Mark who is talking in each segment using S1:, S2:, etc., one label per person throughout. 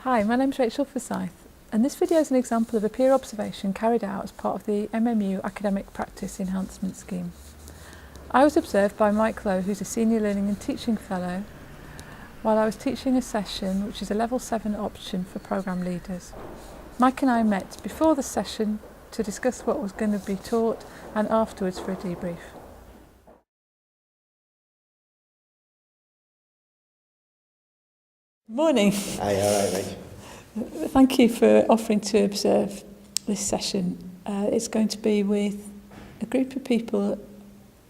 S1: Hi, my name is Rachel Forsyth, and this video is an example of a peer observation carried out as part of the MMU Academic Practice Enhancement Scheme. I was observed by Mike Lowe, who's a Senior Learning and Teaching Fellow, while I was teaching a session which is a Level 7 option for programme leaders. Mike and I met before the session to discuss what was going to be taught and afterwards for a debrief. Morning.
S2: Hi, all right, Rach.
S1: Thank you for offering to observe this session. It's going to be with a group of people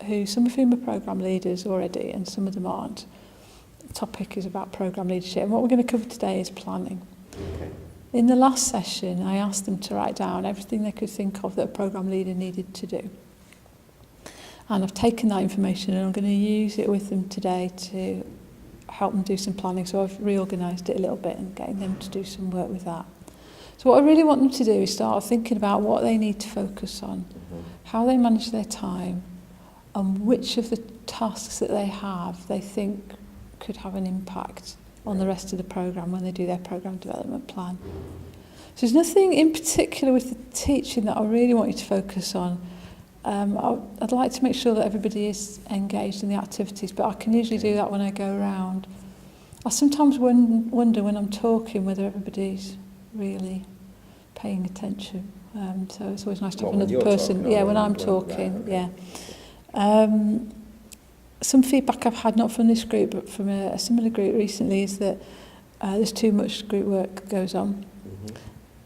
S1: who, some of whom are programme leaders already and some of them aren't. The topic is about programme leadership, and what we're going to cover today is planning.
S2: Okay.
S1: In the last session, I asked them to write down everything they could think of that a programme leader needed to do. And I've taken that information and I'm going to use it with them today to help them do some planning. So I've reorganised it a little bit and getting them to do some work with that. So what I really want them to do is start thinking about what they need to focus on, how they manage their time, and which of the tasks that they have they think could have an impact on the rest of the programme when they do their programme development plan. So there's nothing in particular with the teaching that I really want you to focus on. I'd like to make sure that everybody is engaged in the activities, but I can usually do that when I go around. I sometimes wonder when I'm talking whether everybody's really paying attention. So it's always nice to have another person. Yeah, when I'm talking, yeah. Some feedback I've had, not from this group, but from a similar group recently, is that there's too much group work that goes on.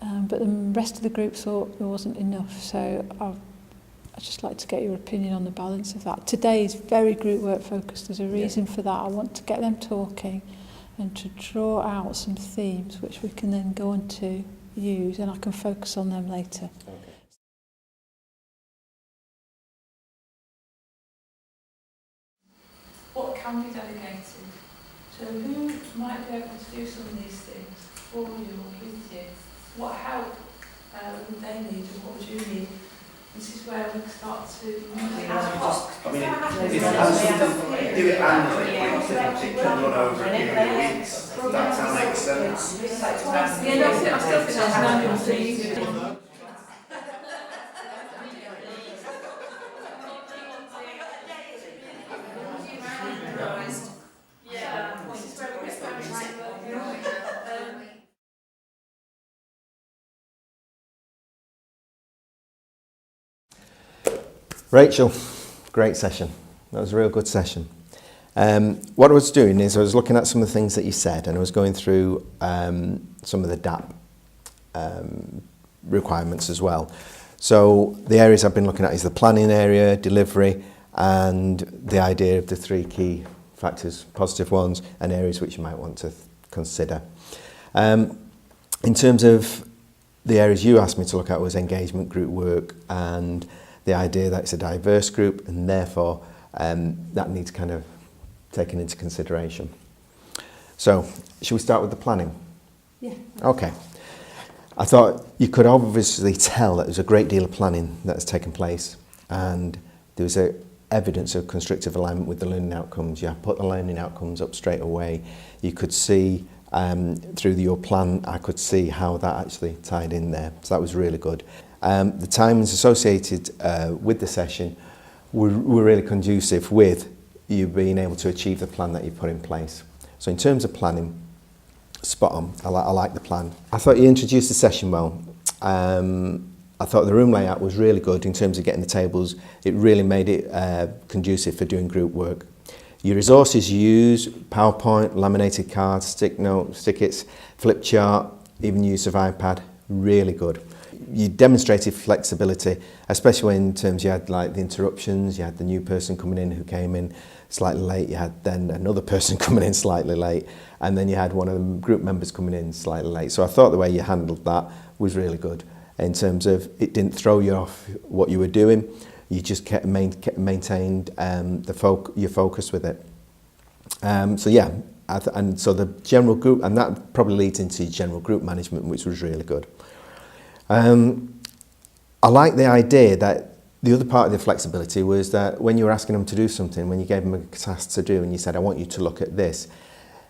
S1: But the rest of the group thought there wasn't enough. So I'd just like to get your opinion on the balance of that. Today is very group work focused. There's a reason for that. I want to get them talking and to draw out some themes which we can then go on to use, and I can focus on them later.
S2: Okay.
S1: What can be delegated? So who might be able to do some of these things for you or with you? What help would they need and what would you need? This is where we start to
S2: do it annually, it can run over a period of weeks. That's how it makes sense.
S1: Yeah, I still think that's an annual thing.
S2: Rachel, great session. That was a real good session. What I was doing is I was looking at some of the things that you said, and I was going through some of the DAP requirements as well. So the areas I've been looking at is the planning area, delivery, and the idea of the three key factors, positive ones, and areas which you might want to consider. In terms of the areas you asked me to look at was engagement, group work, and the idea that it's a diverse group, and therefore that needs kind of taken into consideration. So, should we start with the planning?
S1: Yeah.
S2: Okay. I thought you could obviously tell that there's a great deal of planning that has taken place, and there was evidence of constructive alignment with the learning outcomes. You put the learning outcomes up straight away. You could see through your plan, I could see how that actually tied in there. So that was really good. The times associated with the session were really conducive with you being able to achieve the plan that you put in place. So in terms of planning, spot on. I like the plan. I thought you introduced the session well. I thought the room layout was really good in terms of getting the tables. It really made it conducive for doing group work. Your resources you use, PowerPoint, laminated cards, stick notes, stickets, flip chart, even use of iPad, really good. You demonstrated flexibility, especially in terms you had like the interruptions, you had the new person coming in who came in slightly late, you had then another person coming in slightly late, and then you had one of the group members coming in slightly late. So I thought the way you handled that was really good in terms of it didn't throw you off what you were doing, you just kept maintained your focus with it. So yeah, and so the general group, and that probably leads into general group management, which was really good. I like the idea that the other part of the flexibility was that when you were asking them to do something, when you gave them a task to do and you said, I want you to look at this,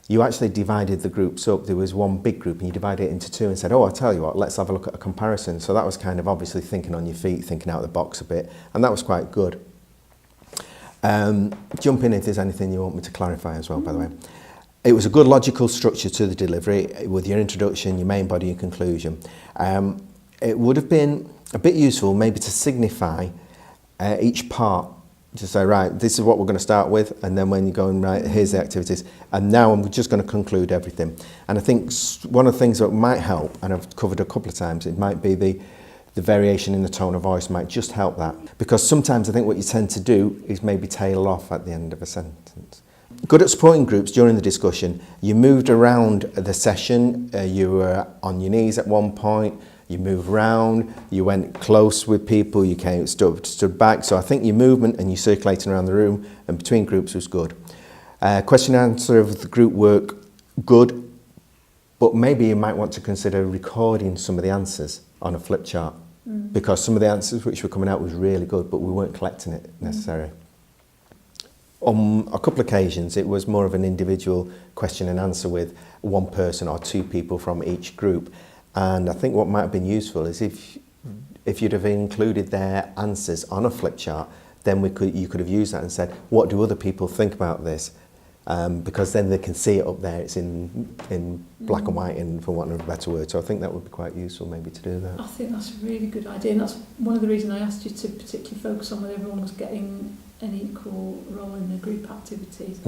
S2: you actually divided the groups up. There was one big group and you divided it into two and said, oh, I'll tell you what, let's have a look at a comparison. So that was kind of obviously thinking on your feet, thinking out of the box a bit, and that was quite good. Jump in if there's anything you want me to clarify as well, by the way. It was a good logical structure to the delivery with your introduction, your main body and conclusion. It would have been a bit useful maybe to signify each part, to say, right, this is what we're going to start with, and then when you're going, right, here's the activities, and now I'm just going to conclude everything. And I think one of the things that might help, and I've covered a couple of times, it might be the variation in the tone of voice might just help that. Because sometimes I think what you tend to do is maybe tail off at the end of a sentence. Good at supporting groups during the discussion. You moved around the session, you were on your knees at one point, you moved around, you went close with people, you came stood back. So I think your movement and your circulating around the room and between groups was good. Question and answer of the group work, good, but maybe you might want to consider recording some of the answers on a flip chart, because some of the answers which were coming out was really good, but we weren't collecting it necessarily. On a couple of occasions, it was more of an individual question and answer with one person or two people from each group. And I think what might have been useful is if you'd have included their answers on a flip chart, then you could have used that and said, what do other people think about this? Because then they can see it up there. It's in black and white, and for want of a better word. So I think that would be quite useful maybe to do that.
S1: I think that's a really good idea, and that's one of the reasons I asked you to particularly focus on whether everyone was getting an equal role in the group activities.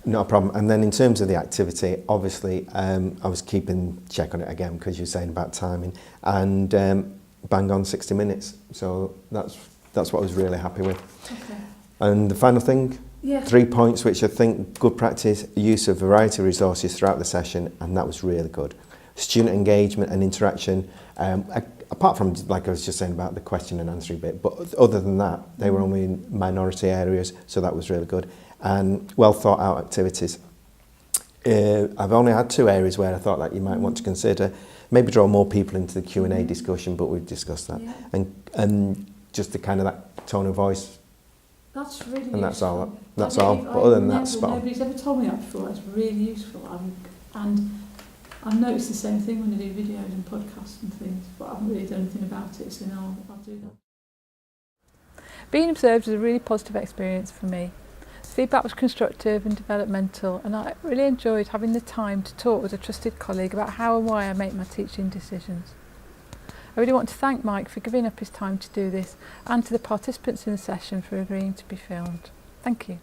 S2: Not a problem. And then in terms of the activity, obviously I was keeping check on it again because you're saying about timing, and bang on 60 minutes. So that's what I was really happy with.
S1: Okay.
S2: And the final thing, 3 points which I think good practice, use of variety of resources throughout the session, and that was really good. Student engagement and interaction, apart from, like I was just saying about the question and answering bit, but other than that, they were only in minority areas, so that was really good. And well thought out activities. I've only had 2 areas where I thought that you might want to consider, maybe draw more people into the Q&A discussion, but we've discussed that. Yeah. And just the kind of that tone of voice.
S1: That's really useful.
S2: And that's all. That's all. But other than that, spot on.
S1: Nobody's ever told me that before. That's really useful. And I've noticed the same thing when I do videos and podcasts and things, but I haven't really done anything about it, so now I'll do that. Being observed was a really positive experience for me. The feedback was constructive and developmental, and I really enjoyed having the time to talk with a trusted colleague about how and why I make my teaching decisions. I really want to thank Mike for giving up his time to do this, and to the participants in the session for agreeing to be filmed. Thank you.